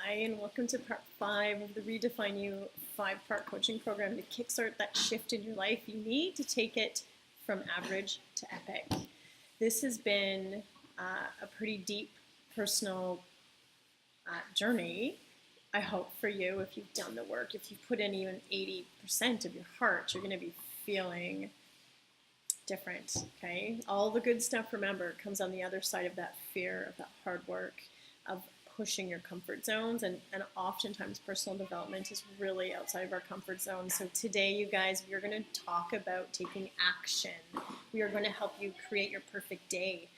Hi, and welcome to part 5 of the Redefine You 5-part coaching program to kickstart that shift in your life. You need to take it from average to epic. This has been a pretty deep personal journey, I hope, for you. If you've done the work, if you've put in even 80% of your heart, you're going to be feeling different, okay? All the good stuff, remember, comes on the other side of that fear, of that hard work, of pushing your comfort zones, and oftentimes personal development is really outside of our comfort zone. So today, you guys, we are going to talk about taking action. We are going to help you create your perfect day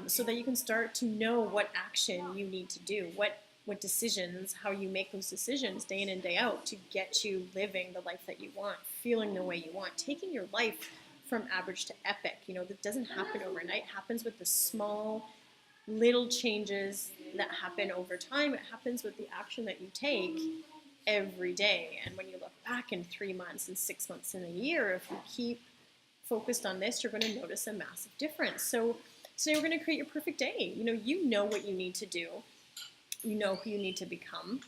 so that you can start to know what action you need to do, what decisions, how you make those decisions day in and day out to get you living the life that you want, feeling the way you want, taking your life from average to epic. You know, that doesn't happen overnight. It happens with the small little changes that happen over time. It happens with the action that you take every day. And when you look back in 3 months and 6 months and a year, if you keep focused on this, you're going to notice a massive difference. So today we're going to create your perfect day. You know what you need to do. You know who you need to become.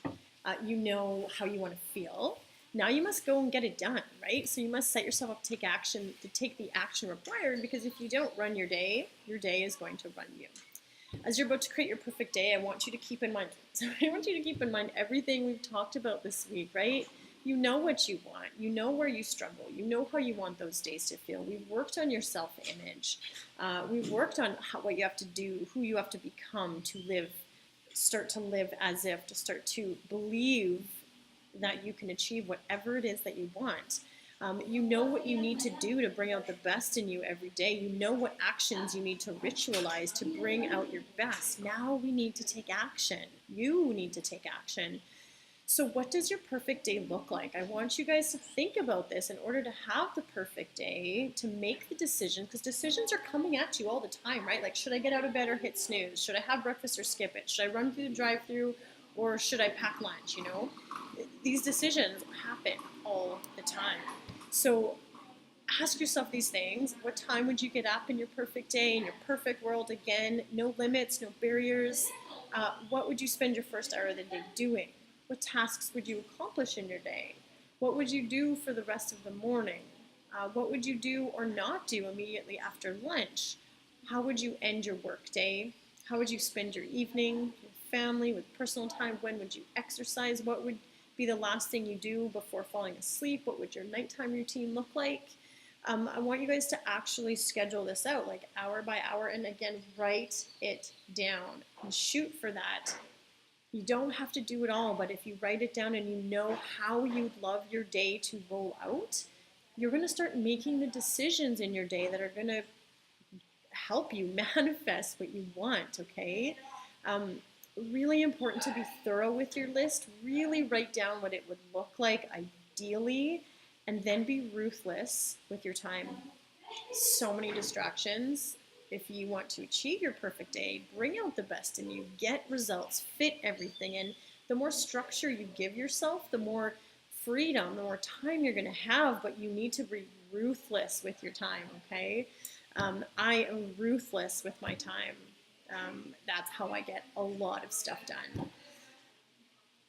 You know how you want to feel. Now you must go and get it done, right? So you must set yourself up to take action, to take the action required, because if you don't run your day is going to run you. As you're about to create your perfect day, I want you to keep in mind, everything we've talked about this week, right? You know what you want. You know where you struggle. You know how you want those days to feel. We've worked on your self-image. We've worked on what you have to do, who you have to become to live, start to live as if, to start to believe that you can achieve whatever it is that you want. You know what you need to do to bring out the best in you every day. You know what actions you need to ritualize to bring out your best. Now we need to take action. You need to take action. So what does your perfect day look like? I want you guys to think about this in order to have the perfect day, to make the decision, because decisions are coming at you all the time, right? Like, should I get out of bed or hit snooze? Should I have breakfast or skip it? Should I run through the drive-thru or should I pack lunch, These decisions happen all the time. So ask yourself these things. What time would you get up in your perfect day, in your perfect world? Again, no limits, no barriers. What would you spend your first hour of the day doing? What tasks would you accomplish in your day? What would you do for the rest of the morning? What would you do or not do immediately after lunch? How would you end your work day? How would you spend your evening, your family, with personal time? When would you exercise? What would be the last thing you do before falling asleep? What would your nighttime routine look like? I want you guys to actually schedule this out, like hour by hour, and again, write it down and shoot for that. You don't have to do it all, but if you write it down and you know how you'd love your day to roll out, you're going to start making the decisions in your day that are going to help you manifest what you want, okay? Really important to be thorough with your list. Really write down what it would look like ideally, and then be ruthless with your time. So many distractions. If you want to achieve your perfect day, bring out the best in you, get results, fit everything in. The more structure you give yourself, the more freedom, the more time you're going to have, but you need to be ruthless with your time, okay? I am ruthless with my time. That's how I get a lot of stuff done.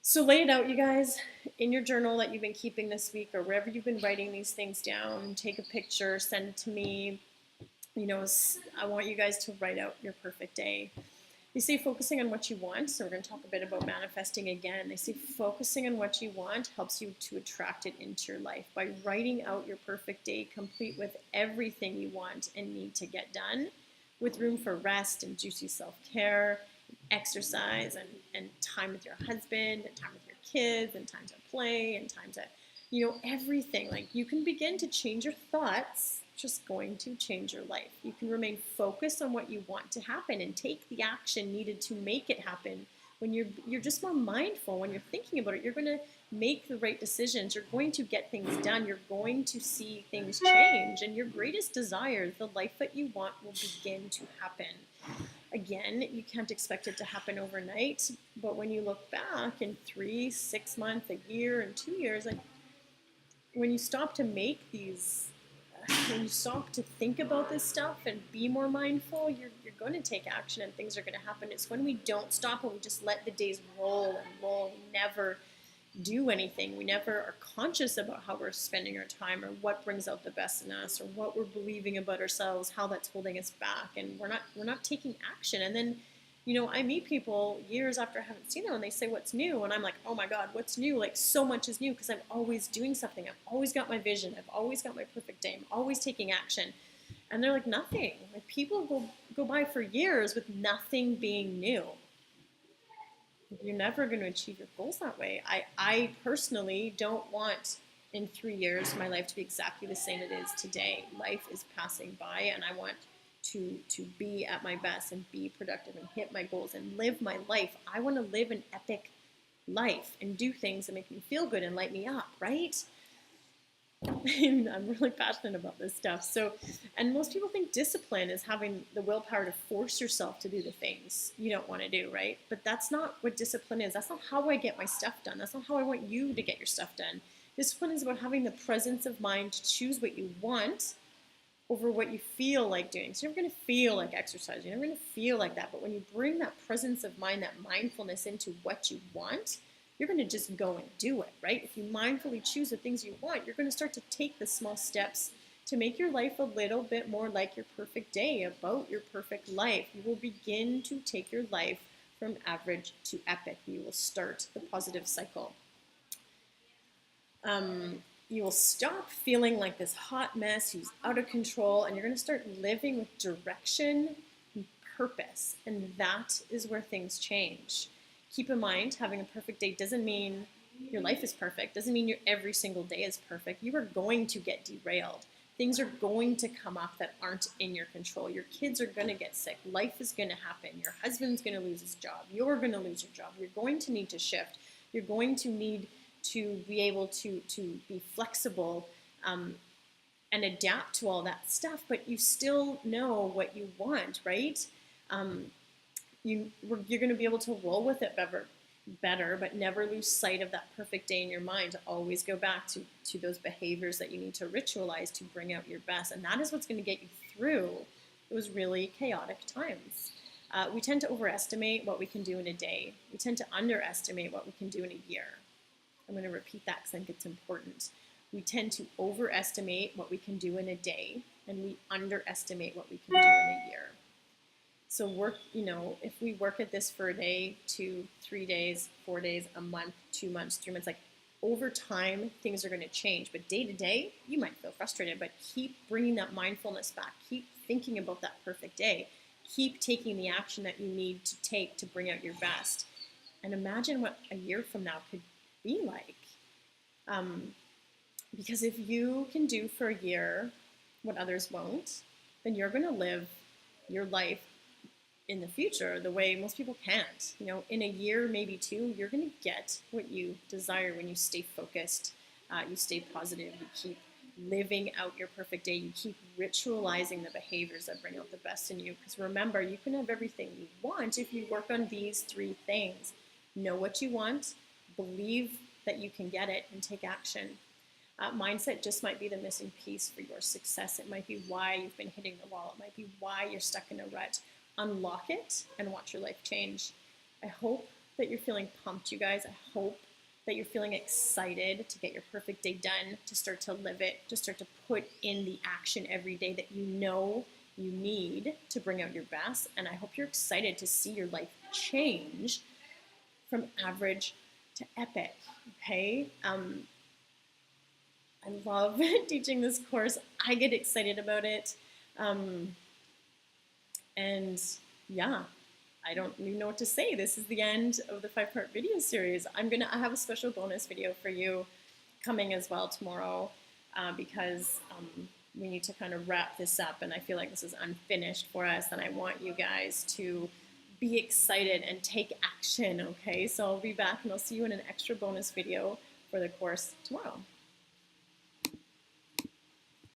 So lay it out, you guys, in your journal that you've been keeping this week, or wherever you've been writing these things down. Take a picture, send it to me. I want you guys to write out your perfect day. They say focusing on what you want. So we're going to talk a bit about manifesting again. They say focusing on what you want helps you to attract it into your life. By writing out your perfect day, complete with everything you want and need to get done, with room for rest and juicy self-care, exercise, and time with your husband, and time with your kids, and time to play, and time to, everything. Like, you can begin to change your thoughts, just going to change your life. You can remain focused on what you want to happen and take the action needed to make it happen. When you're just more mindful, when you're thinking about it, you're going to make the right decisions. You're going to get things done. You're going to see things change, and your greatest desires, the life that you want, will begin to happen. Again, you can't expect it to happen overnight, but when you look back in 3, 6 months, a year, and 2 years, like, when you stop to make these when you stop to think about this stuff and be more mindful, you're going to take action and things are going to happen. It's when we don't stop and we just let the days roll and roll, we never do anything. We never are conscious about how we're spending our time or what brings out the best in us or what we're believing about ourselves, how that's holding us back, and we're not taking action. And then, you know, I meet people years after I haven't seen them and they say, what's new? And I'm like, oh my God, what's new? Like, so much is new because I'm always doing something. I've always got my vision. I've always got my perfect day. I'm always taking action. And they're like, nothing. Like, people go by for years with nothing being new. You're never going to achieve your goals that way. I personally don't want in 3 years my life to be exactly the same it is today. Life is passing by and I want to be at my best and be productive and hit my goals and live my life. I want to live an epic life and do things that make me feel good and light me up, right? And I'm really passionate about this stuff. So, and most people think discipline is having the willpower to force yourself to do the things you don't want to do, right? But that's not what discipline is. That's not how I get my stuff done. That's not how I want you to get your stuff done. Discipline is about having the presence of mind to choose what you want over what you feel like doing. So you're never going to feel like exercise. You're never going to feel like that. But when you bring that presence of mind, that mindfulness into what you want, you're going to just go and do it, right? If you mindfully choose the things you want, you're going to start to take the small steps to make your life a little bit more like your perfect day, about your perfect life. You will begin to take your life from average to epic. You will start the positive cycle. You will stop feeling like this hot mess who's out of control, and you're going to start living with direction and purpose, and that is where things change. Keep in mind, having a perfect day doesn't mean your life is perfect, doesn't mean your every single day is perfect. You are going to get derailed. Things are going to come up that aren't in your control. Your kids are going to get sick. Life is going to happen. Your husband's going to lose his job. You're going to lose your job. You're going to need to shift. You're going to need to be able to be flexible and adapt to all that stuff, but you still know what you want, right? You're going to be able to roll with it better, but never lose sight of that perfect day in your mind. Always go back to those behaviors that you need to ritualize to bring out your best, and that is what's going to get you through those really chaotic times. We tend to overestimate what we can do in a day. We tend to underestimate what we can do in a year. I'm going to repeat that because I think it's important. We tend to overestimate what we can do in a day, and we underestimate what we can do in a year. So if we work at this for a day, 2, 3 days, 4 days, a month, 2 months, 3 months, like over time, things are going to change. But day to day, you might feel frustrated, but keep bringing that mindfulness back. Keep thinking about that perfect day. Keep taking the action that you need to take to bring out your best. And imagine what a year from now could be like. Because if you can do for a year what others won't, then you're going to live your life in the future the way most people can't. In a year, maybe 2, you're going to get what you desire when you stay focused, you stay positive, you keep living out your perfect day, you keep ritualizing the behaviors that bring out the best in you. Because remember, you can have everything you want if you work on these 3 things. Know what you want, believe that you can get it, and take action. Mindset just might be the missing piece for your success. It might be why you've been hitting the wall. It might be why you're stuck in a rut. Unlock it and watch your life change. I hope that you're feeling pumped, you guys. I hope that you're feeling excited to get your perfect day done, to start to live it, to start to put in the action every day that you know you need to bring out your best. And I hope you're excited to see your life change from average to epic, okay? I love teaching this course. I get excited about it. And yeah, I don't even know what to say. This is the end of the 5-part video series. I have a special bonus video for you coming as well tomorrow because we need to kind of wrap this up, and I feel like this is unfinished for us, and I want you guys to be excited and take action, okay? So I'll be back and I'll see you in an extra bonus video for the course tomorrow.